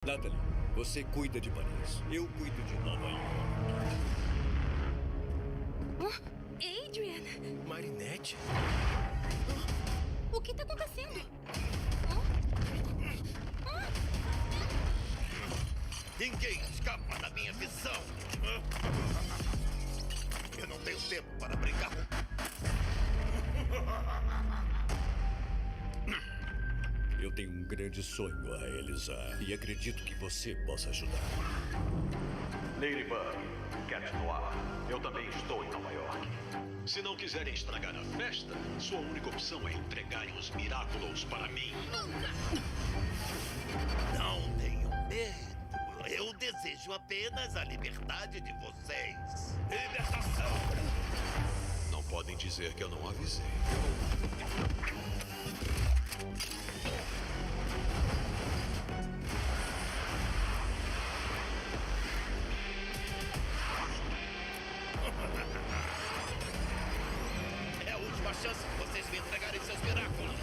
Natalie, você cuida de Paris. Eu cuido de Nova York. Adrian! Marinette? O que está acontecendo? Ninguém escapa da minha visão! Eu não tenho tempo para brincar. Eu tenho um grande sonho a realizar e acredito que você possa ajudar. Ladybug, Cat Noir, eu também estou em Nova York. Se não quiserem estragar a festa, sua única opção é entregarem os Miraculous para mim. Não tenham medo. Eu desejo apenas a liberdade de vocês. Libertação! Não podem dizer que eu não avisei. É a última chance de vocês me entregarem seus Miraculous.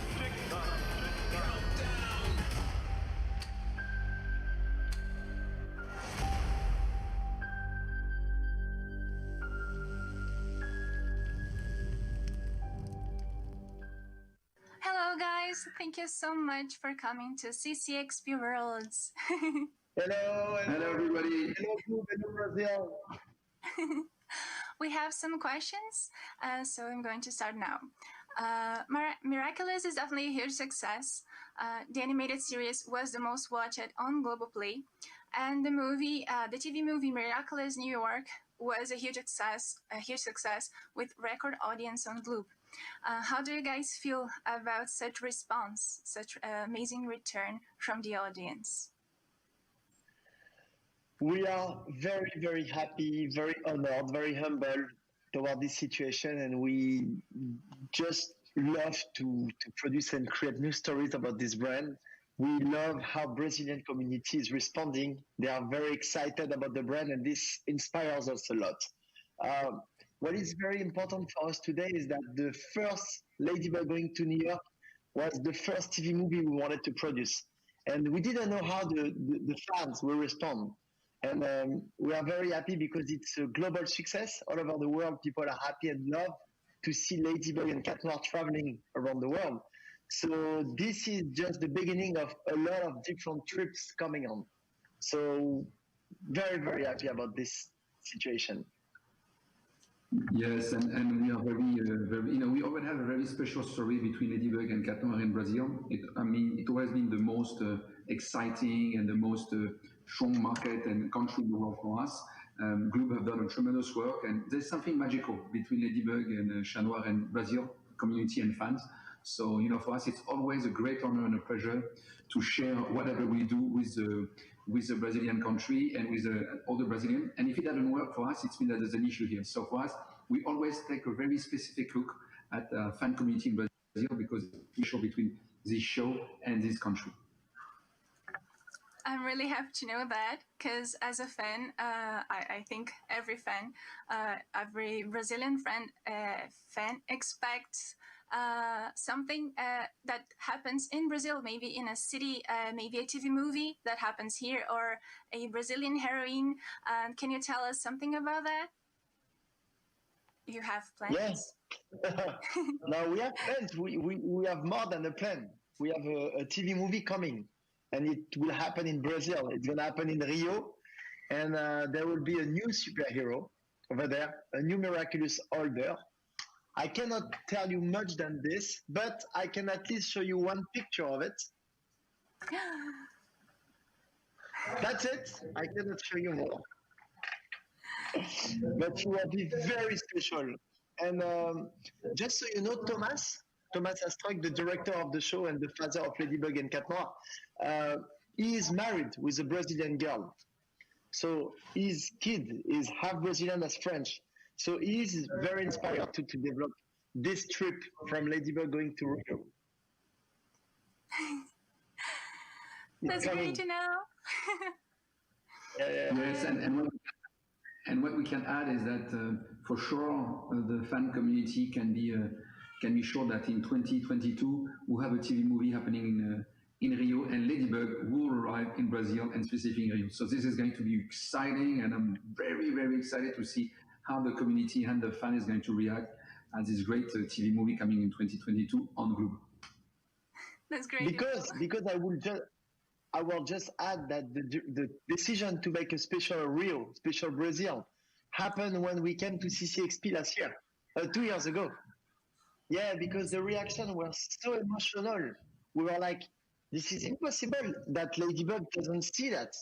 Hello guys, thank you so much for coming to CCXP Worlds. Hello everybody. Hello Brazil. We have some questions, so I'm going to start now. Miraculous is definitely a huge success. The animated series was the most watched on Globoplay, and the TV movie Miraculous New York was a huge success with record audience on Gloop. How do you guys feel about such response, such amazing return from the audience? We are very, very happy, very honored, very humble toward this situation, and we just love to produce and create new stories about this brand. We love how Brazilian community is responding. They are very excited about the brand, and this inspires us a lot. What is very important for us today is that the first Ladybug going to New York was the first TV movie we wanted to produce. And we didn't know how the fans will respond. And we are very happy because it's a global success. All over the world, people are happy and love to see Ladybug and Cat Noir traveling around the world. So this is just the beginning of a lot of different trips coming on. So very, very happy about this situation. Yes, and we are very, we already have a very special story between Ladybug and Cat Noir in Brazil. It always been the most exciting and the most strong market and country in the world for us. Group have done a tremendous work, and there's something magical between Ladybug and Chat Noir and Brazil community and fans. So, for us, it's always a great honor and a pleasure to share whatever we do with the Brazilian country and with all the Brazilians. And if it doesn't work for us, it's means that there's an issue here. So for us, we always take a very specific look at the fan community in Brazil because it's the issue between this show and this country. I'm really happy to know that because as a fan, I think every fan, every Brazilian fan expects something that happens in Brazil, maybe in a city, maybe a TV movie that happens here, or a Brazilian heroine. Can you tell us something about that? You have plans? Yes. No, we have plans. We have more than a plan. We have a TV movie coming, and it will happen in Brazil. It's going to happen in Rio, and there will be a new superhero over there, a new Miraculous older. I cannot tell you much than this, but I can at least show you one picture of it. That's it. I cannot show you more. But you will be very special. And just so you know, Thomas Astruc, the director of the show and the father of Ladybug and Cat Noir, he is married with a Brazilian girl. So his kid is half Brazilian as French. So he is very inspired to develop this trip from Ladybug going to Rio. That's great to know. Yes, and what we can add is that for sure the fan community can be sure that in 2022 we'll have a TV movie happening in Rio, and Ladybug will arrive in Brazil and specifically in Rio. So this is going to be exciting, and I'm very, very excited to see how the community and the fan is going to react at this great TV movie coming in 2022 on Globe. That's great. Because I will just add that the decision to make a special Rio, special Brazil, happened when we came to CCXP last year, 2 years ago. Yeah, because the reaction was so emotional. We were like, this is impossible that Ladybug doesn't see that.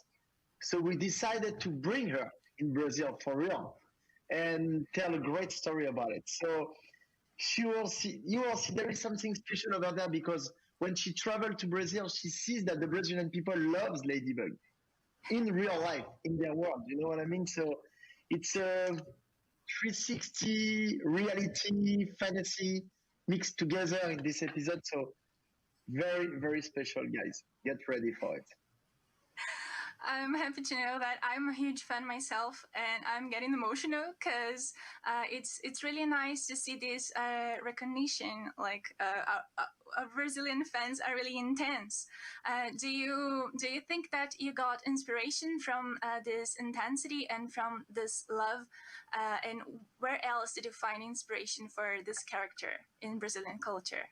So we decided to bring her in Brazil for real and tell a great story about it. So you will see there is something special about that, because when she traveled to Brazil, she sees that the Brazilian people loves Ladybug in real life, in their world. You know what I mean? So it's a 360 reality, fantasy mixed together in this episode. So very, very special, guys. Get ready for it. I'm happy to know that I'm a huge fan myself, and I'm getting emotional because it's really nice to see this recognition. Like Brazilian fans are really intense. Do you think that you got inspiration from this intensity and from this love? And where else did you find inspiration for this character in Brazilian culture?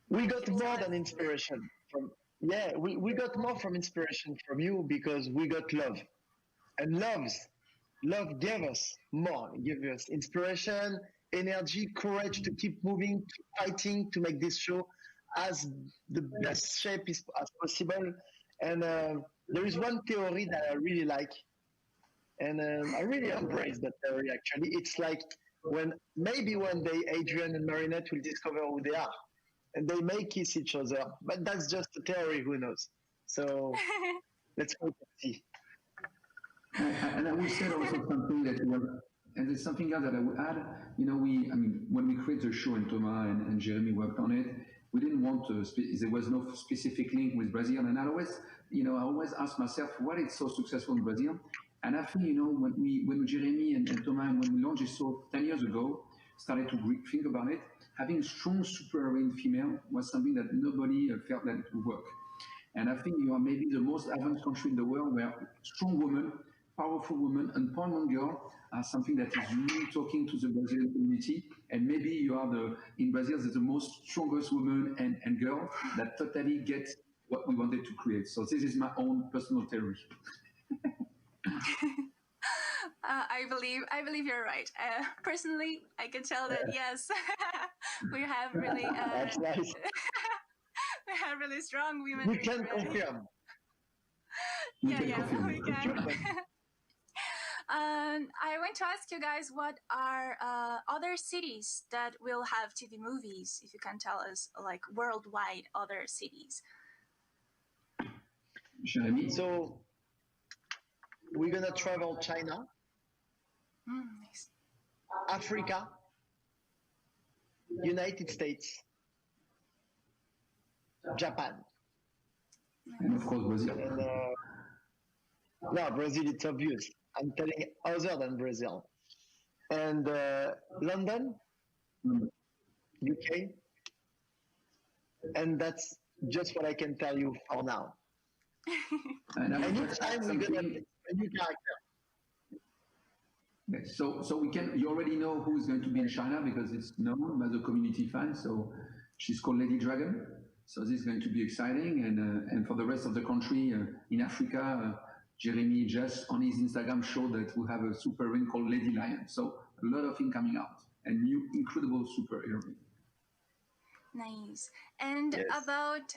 We got more than inspiration from. Yeah, we got more from inspiration from you, because we got love. And love gave us more, gave us inspiration, energy, courage to keep moving, to fighting, to make this show as the best shape as possible. And there is one theory that I really like, and I really embrace that theory, actually. It's like maybe one day Adrian and Marinette will discover who they are, and they may kiss each other, but that's just a theory, who knows? So let's wait and see. And I would say also something that and there's something else that I would add. When we created the show and Thomas and Jeremy worked on it, we didn't want to, there was no specific link with Brazil. And I always ask myself, what is so successful in Brazil? And I think, when Jeremy and Thomas, when we launched this show 10 years ago, started to think about it, having a strong superheroine female was something that nobody felt that it would work. And I think you are maybe the most advanced country in the world where strong women, powerful women, empowerment girl are something that is really talking to the Brazilian community. And maybe you are in Brazil, the most strongest woman and girl that totally get what we wanted to create. So this is my own personal theory. I believe you're right. Personally, I can tell that yes, we have really That's nice. we have really strong women. We can confirm. We can. I want to ask you guys, what are other cities that will have TV movies? If you can tell us, like worldwide, other cities. So we're gonna travel China, Nice. Africa, United States, Japan, And of course, Brazil. and no, Brazil. It's obvious. I'm telling other than Brazil, and London, UK, and that's just what I can tell you for now. And Anytime we're gonna have a new character. Okay, so you already know who is going to be in China because it's known by the community fans. So she's called Lady Dragon. So this is going to be exciting. And for the rest of the country, in Africa, Jeremy just on his Instagram showed that we have a super heroine called Lady Lion. So a lot of things coming out and new incredible superhero. Nice. And Yes. about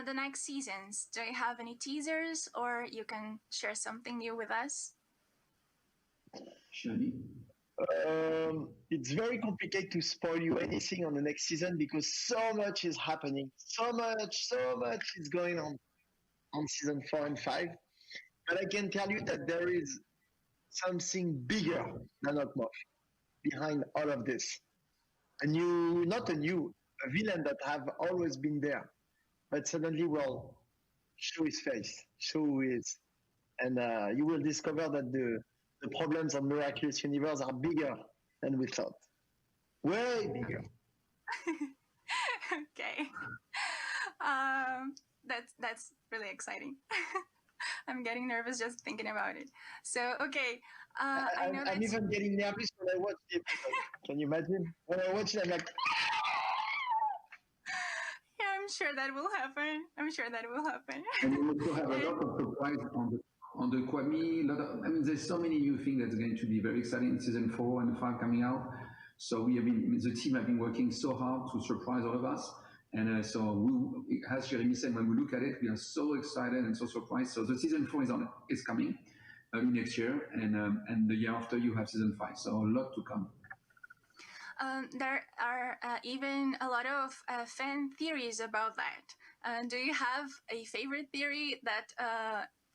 the next seasons, do you have any teasers, or you can share something new with us? Shirley? It's very complicated to spoil you anything on the next season because so much is happening. So much is going on season 4 and 5. But I can tell you that there is something bigger than Okmof behind all of this. A villain that have always been there, but suddenly will show his face, show who he is. And you will discover that the problems on Miraculous Universe are bigger than we thought. Way bigger. Okay. That's really exciting. I'm getting nervous just thinking about it. So okay, I know I'm even getting nervous when I watch the episode. Can you imagine? When I watch it, I'm like, yeah, I'm sure that will happen. I'm sure that will happen. And we also have a lot of surprise on the Kwame. I mean, there's so many new things that's going to be very exciting in season 4 and 5 coming out. So the team have been working so hard to surprise all of us. And as Jeremy said, when we look at it, we are so excited and so surprised. So the season 4 is coming early next year, and the year after you have season 5. So a lot to come. There are even a lot of fan theories about that. Do you have a favorite theory that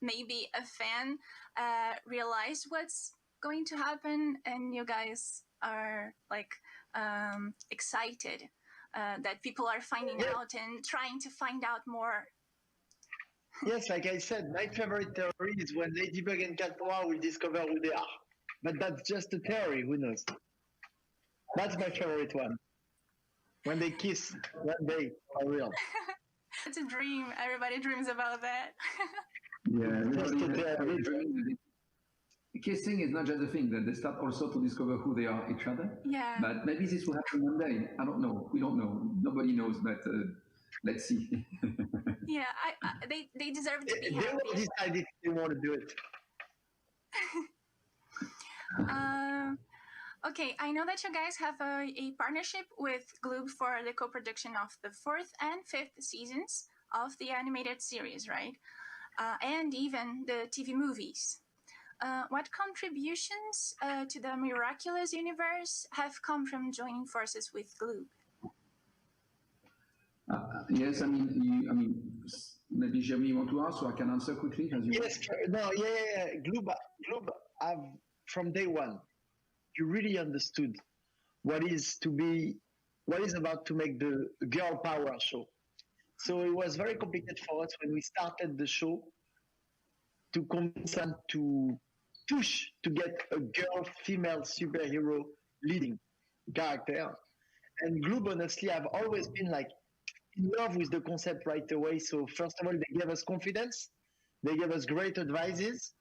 maybe a fan realized what's going to happen and you guys are like excited that people are finding out and trying to find out more? yes, like I said, my favorite theory is when Ladybug and Cat Noir will discover who they are. But that's just a theory, who knows? That's my favorite one. When they kiss one day, for real. It's a dream. Everybody dreams about that. Yeah, kissing is not just a thing, that they start also to discover who they are each other. Yeah. But maybe this will happen one day. I don't know. We don't know. Nobody knows, but let's see. Yeah, they deserve to be They happy. will decide if they want to do it. Okay, I know that you guys have a partnership with Gloob for the co-production of the 4th and 5th seasons of the animated series, right? And even the TV movies. What contributions to the Miraculous universe have come from joining forces with Gloob? Yes, I mean, maybe Jeremy, you want to ask, so I can answer quickly? Yes, no, yeah. Gloob have, from day one, you really understood what is about to make the girl power show. So it was very complicated for us when we started the show to convince them to push to get a female superhero leading character. And Gloob, honestly, have always been like in love with the concept right away. So first of all, they gave us confidence, they gave us great advices,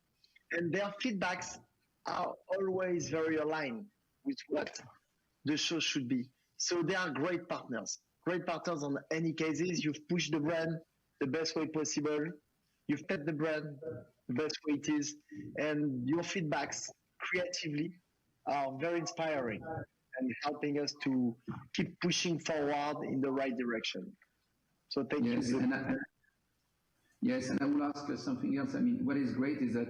and their feedbacks are always very aligned with what the show should be. So they are great partners on any cases. You've pushed the brand the best way possible. You've fed the brand the best way it is. And your feedbacks creatively are very inspiring and helping us to keep pushing forward in the right direction. So thank you. Yes, and I will ask something else. I mean, what is great is that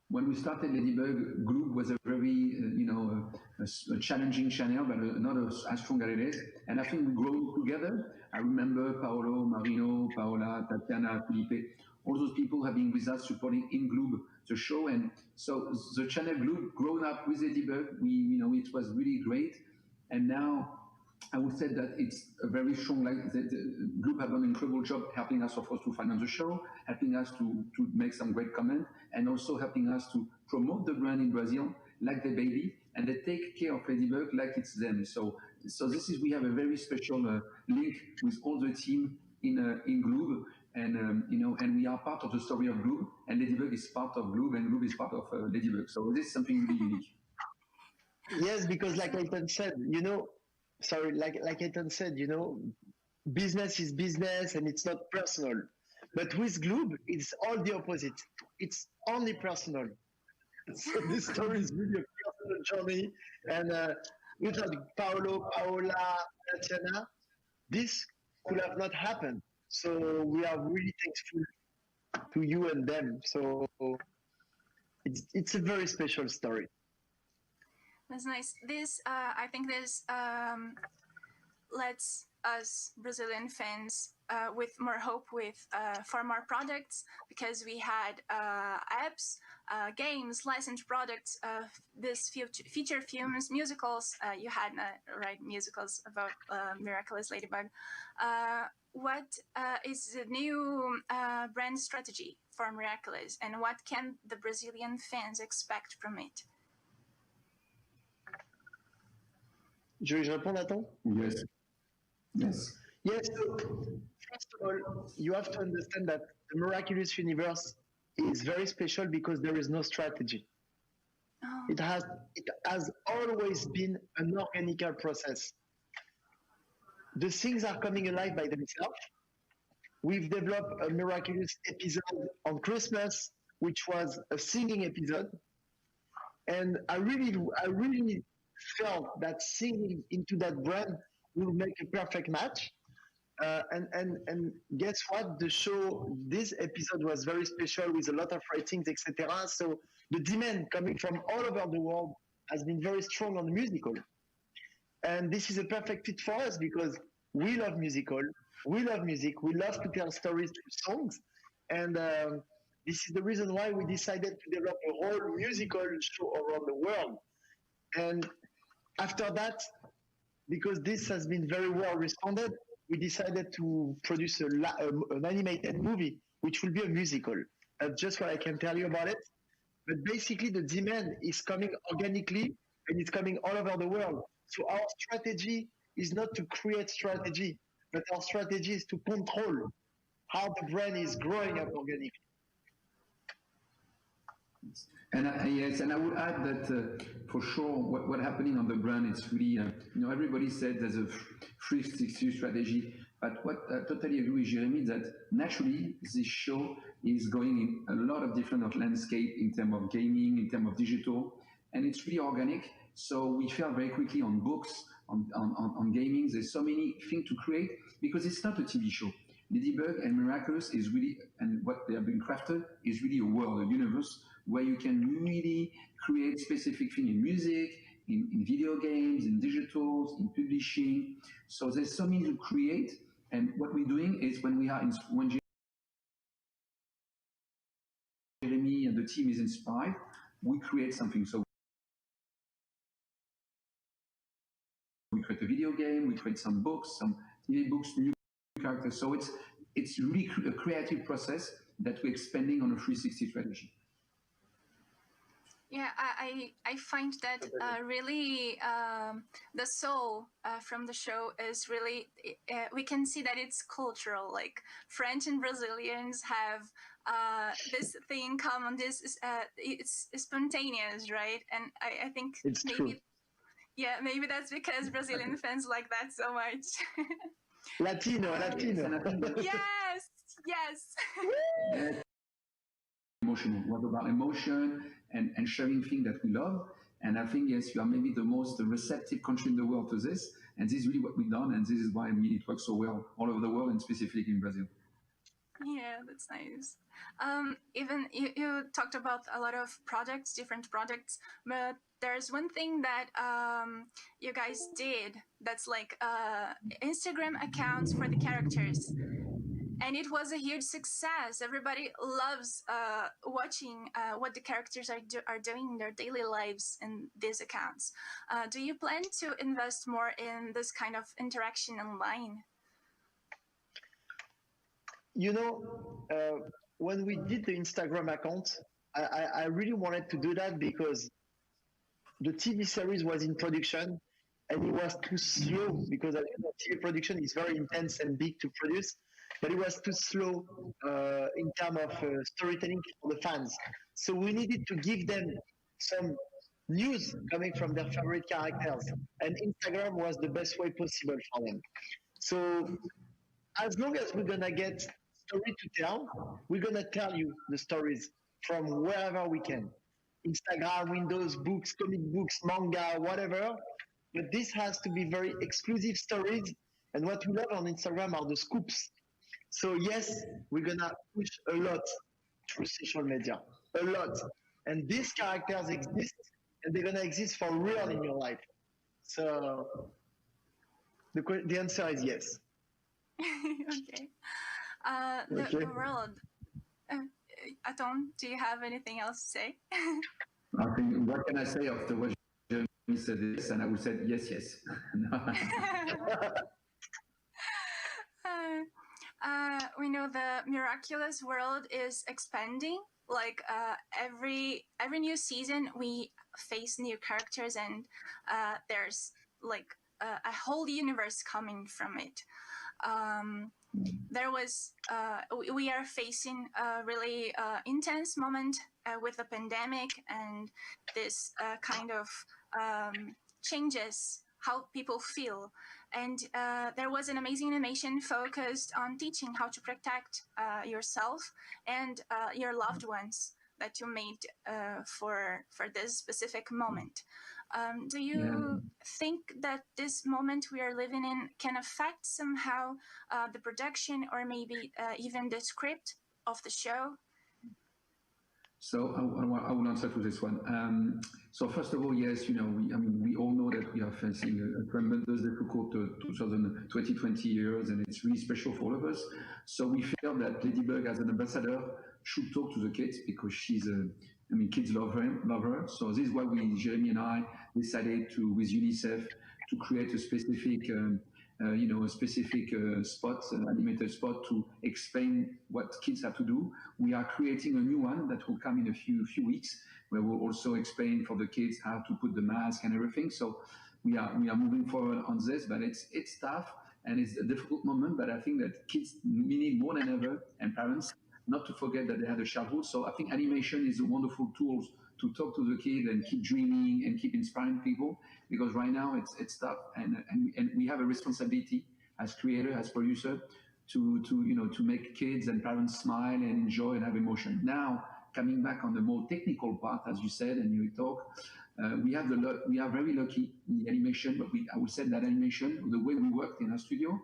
when we started Ladybug, Gloob was a very, a challenging channel, but not as strong as it is. And I think we grow together. I remember Paolo, Marino, Paola, Tatiana, Felipe, all those people have been with us supporting in Gloob the show. And so the channel Gloob grown up with Ladybug, it was really great. And now I would say that it's a very strong, Gloob have done an incredible job helping us, of course, to finance the show, helping us to make some great comment, and also helping us to promote the brand in Brazil like the baby, and they take care of Ladybug like it's them. So we have a very special link with all the team in Gloob, and we are part of the story of Gloob, and Ladybug is part of Gloob, and Gloob is part of Ladybug. So this is something really unique. Yes, because like Aiton said, like Aiton said, business is business and it's not personal. But with Gloob, it's all the opposite. It's only personal. So this story is really a personal journey. And without Paolo, Paola, Tatiana, this could have not happened. So we are really thankful to you and them. So it's a very special story. That's nice. I think this lets us Brazilian fans with more hope for more products, because we had apps, games, licensed products, this feature films, musicals. You had musicals about Miraculous Ladybug. What is the new brand strategy for Miraculous, and what can the Brazilian fans expect from it? Je répondre, Nathan? Yes. Yes. So first of all, you have to understand that the Miraculous universe is very special because there is no strategy. Oh. It has always been an organical process. The things are coming alive by themselves. We've developed a Miraculous episode on Christmas, which was a singing episode. And I really felt that singing into that brand will make a perfect match. And guess what? The show, this episode was very special with a lot of ratings, etc. So the demand coming from all over the world has been very strong on the musical. And this is a perfect fit for us because we love musical, we love music, we love to tell stories through songs. And this is the reason why we decided to develop a whole musical show around the world. And after that, because this has been very well responded, we decided to produce an animated movie, which will be a musical. That's just what I can tell you about it. But basically, the demand is coming organically, and it's coming all over the world. So our strategy is not to create strategy, but our strategy is to control how the brand is growing up organically. And yes, and I would add that for sure, what's happening on the brand is really, everybody said there's a 360 strategy, but what I totally agree with Jeremy is that naturally this show is going in a lot of different landscape in terms of gaming, in terms of digital, and it's really organic. So we fell very quickly on books, on gaming. There's so many things to create because it's not a TV show. Ladybug and Miraculous is really, and what they have been crafted is really a world, a universe where you can really create specific things in music, in video games, in digitals, in publishing. So there's so many to create. And what we're doing is when Jeremy and the team is inspired, we create something. So we create a video game, we create some books, some TV books, new characters. So it's really a creative process that we're expanding on a 360 strategy. Yeah, I find that really the soul from the show is really, we can see that it's cultural. Like French and Brazilians have this thing in common. This is it's spontaneous, right? And I think it's maybe true. Yeah, maybe that's because Brazilian fans like that so much. Latino. Yes. Emotional. What about emotion and sharing things that we love? And I think, yes, you are maybe the most receptive country in the world to this. And this is really what we've done. And this is why it works so well all over the world and specifically in Brazil. Yeah, that's nice. Even you talked about a lot of projects, different projects, but there's one thing that you guys did that's like Instagram accounts for the characters. And it was a huge success. Everybody loves watching what the characters are doing in their daily lives in these accounts. Do you plan to invest more in this kind of interaction online? When we did the Instagram account, I really wanted to do that because the TV series was in production and it was too slow because TV production is very intense and big to produce, but it was too slow in terms of storytelling for the fans. So we needed to give them some news coming from their favorite characters, and Instagram was the best way possible for them. So as long as we're gonna get story to tell, we're gonna tell you the stories from wherever we can. Instagram, Windows, books, comic books, manga, whatever. But this has to be very exclusive stories. And what we love on Instagram are the scoops. So yes, we're gonna push a lot through social media, a lot. And these characters exist, and they're gonna exist for real in your life. So the answer is yes. Okay. The world. Aton, do you have anything else to say? I think, what can I say after what Jeremy said this? And I would say yes. We know the Miraculous world is expanding. Like every new season, we face new characters, and there's like a whole universe coming from it. there was we are facing a really intense moment with the pandemic, and this kind of changes how people feel. And there was an amazing animation focused on teaching how to protect yourself and your loved ones that you made for this specific moment. Do you think that this moment we are living in can affect somehow the production, or maybe even the script of the show? So I will answer to this one. So first of all, yes, we all know that we are facing a tremendous difficult 2020 years, and it's really special for all of us. So we feel that Ladybug, as an ambassador, should talk to the kids, because she's kids love her. So this is why Jeremy and I decided to, with UNICEF, to create a specific spot, an animated spot to explain what kids have to do. We are creating a new one that will come in a few weeks, where we'll also explain for the kids how to put the mask and everything. So we are moving forward on this, but it's tough and it's a difficult moment. But I think that kids need more than ever, and parents, not to forget that they had a childhood. So I think animation is a wonderful tool to talk to the kid and keep dreaming and keep inspiring people, because right now it's tough, and we have a responsibility as creator, as producer, to make kids and parents smile and enjoy and have emotion. Now, coming back on the more technical part, as you said and you talk, we are very lucky in the animation, but I would say that animation, the way we worked in our studio,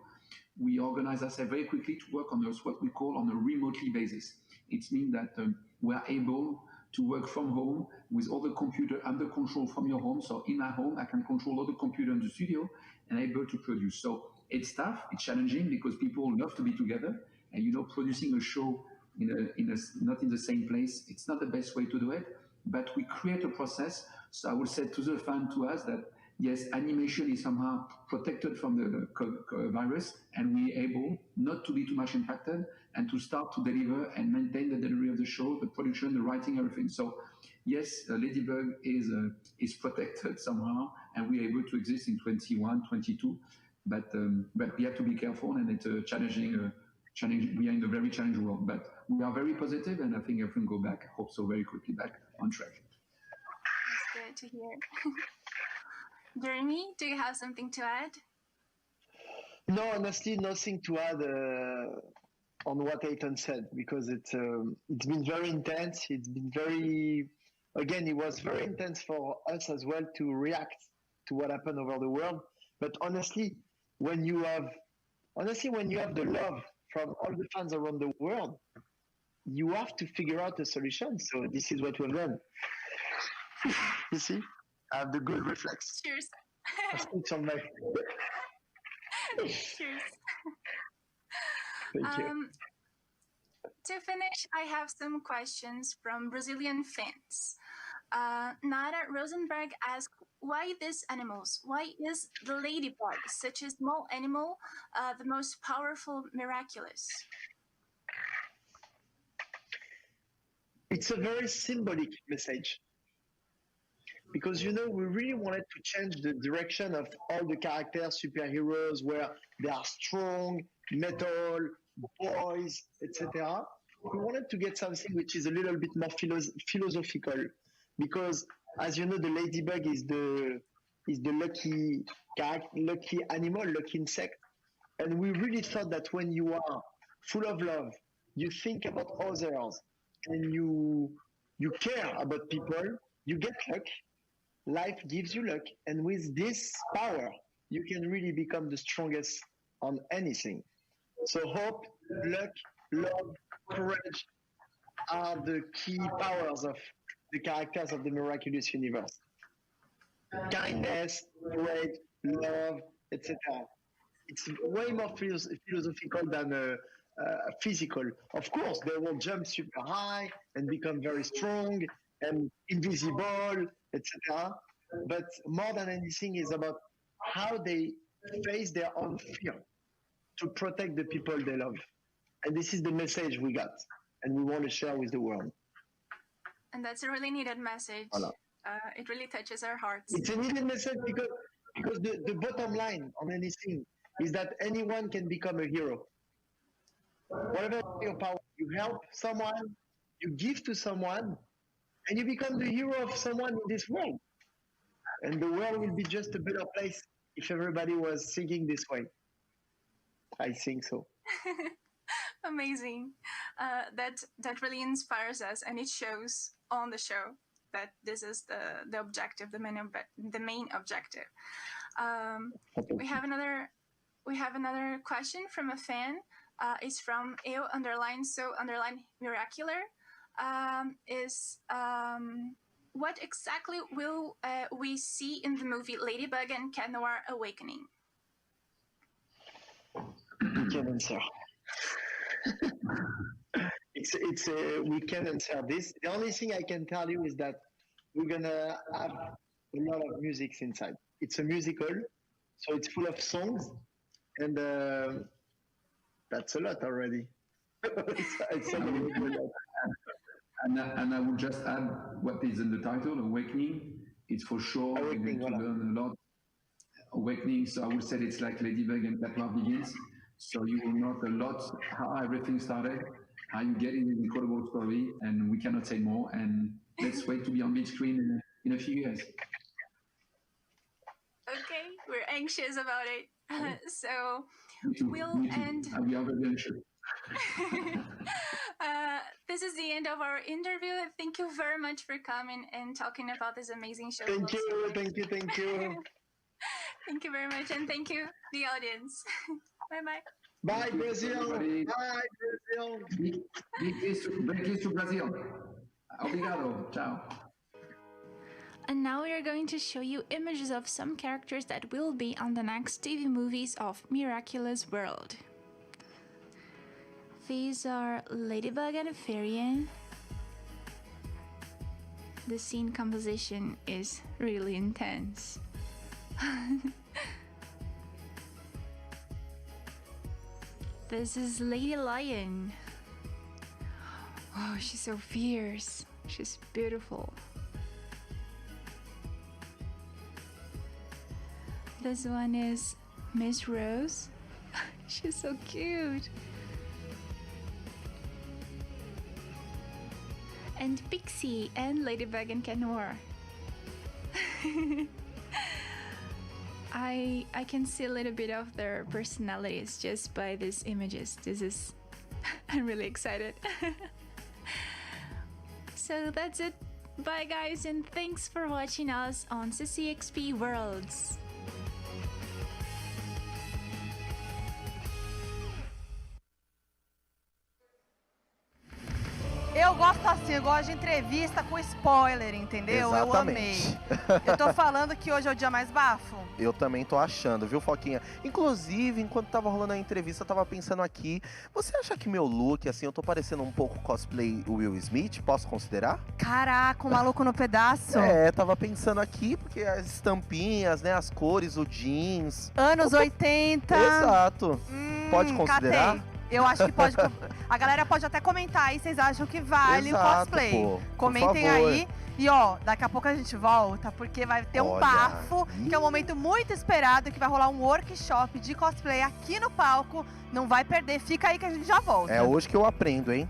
we organize ourselves very quickly to work on what we call on a remotely basis. It means that we are able to work from home with all the computer under control from your home. So in my home, I can control all the computer in the studio and able to produce. So it's tough, it's challenging, because people love to be together, and producing a show not in the same place, it's not the best way to do it. But we create a process. So I would say to the fan, to us, that yes, animation is somehow protected from the virus, and we're able not to be too much impacted, and to start to deliver and maintain the delivery of the show, the production, the writing, everything. So yes, Ladybug is protected somehow, and we're able to exist in 21, 22. But we have to be careful, and it's a challenging. We are in a very challenging world, but we are very positive, and I think everything go back. Hope so, very quickly back on track. That's good to hear. Jeremy, do you have something to add? No, honestly, nothing to add on what Eitan said, because it's been very intense. It's been it was very intense for us as well to react to what happened over the world. But honestly, when you have the love from all the fans around the world, you have to figure out a solution. So this is what we've done. You see? I have the good reflex. Cheers. It's on my... Cheers. Thank you. To finish, I have some questions from Brazilian fans. Nara Rosenberg asked, why these animals? Why is the ladybug, such a small animal, the most powerful Miraculous? It's a very symbolic message. Because, we really wanted to change the direction of all the characters, superheroes, where they are strong, metal, boys, etc. We wanted to get something which is a little bit more philosophical. Because, as you know, the ladybug is the lucky animal, lucky insect. And we really thought that when you are full of love, you think about others, and you care about people, you get luck. Life gives you luck, and with this power, you can really become the strongest on anything. So hope, luck, love, courage are the key powers of the characters of the Miraculous universe. Kindness, courage, love, etc. It's way more philosophical than physical. Of course, they will jump super high and become very strong and invisible, etc. But more than anything is about how they face their own fear to protect the people they love. And this is the message we got, and we want to share with the world. And that's a really needed message. Voilà. It really touches our hearts. It's a needed message because the bottom line on anything is that anyone can become a hero. whatever your power, you help someone, you give to someone, and you become the hero of someone in this world. And the world will be just a better place if everybody was thinking this way. I think so. Amazing. That really inspires us, and it shows on the show that this is the objective, the main objective. We have another question from a fan. It's from AO_so_miracular. What exactly will we see in the movie Ladybug and Cat Noir Awakening? We can answer. We can answer this. The only thing I can tell you is that we're gonna have a lot of music inside. It's a musical, so it's full of songs, and that's a lot already. it's a lot. And I would just add what is in the title, Awakening. It's for sure we're going to learn a lot. Awakening, so I would say it's like Ladybug and Cat Noir begins. So you will know a lot how everything started, how you get in this incredible story, and we cannot say more. And let's wait to be on big screen in a few years. Okay, we're anxious about it. So we'll end. We are very anxious. This is the end of our interview. Thank you very much for coming and talking about this amazing show. Thank you. Thank you very much, and thank you, the audience. Bye-bye. Bye, Brazil. Everybody. Bye, Brazil. Big kiss to Brazil. Obrigado. Ciao. And now we are going to show you images of some characters that will be on the next TV movies of Miraculous World. These are Ladybug and Fairyane. The scene composition is really intense. This is Lady Lion. Oh, she's so fierce. She's beautiful. This one is Miss Rose. She's so cute. And Pixie and Ladybug and Cat Noir. I can see a little bit of their personalities just by these images. I'm really excited. So that's it. Bye guys, and thanks for watching us on CCXP Worlds. Eu gosto assim, eu gosto de entrevista com spoiler, entendeu? Exatamente. Eu amei. Eu tô falando que hoje é o dia mais bafo. Eu também tô achando, viu, Foquinha? Inclusive, enquanto tava rolando a entrevista, eu tava pensando aqui, você acha que meu look, assim, eu tô parecendo um pouco cosplay Will Smith? Posso considerar? Caraca, o maluco no pedaço. É, tava pensando aqui, porque as estampinhas, né, as cores, o jeans... Anos 80. Exato. Pode considerar? Catei. Eu acho que pode. A galera pode até comentar aí, vocês acham que vale o cosplay. Pô, comentem aí. E ó, daqui a pouco a gente volta, porque vai ter um bafo, que é um momento muito esperado, que vai rolar um workshop de cosplay aqui no palco. Não vai perder, fica aí que a gente já volta. É hoje que eu aprendo, hein?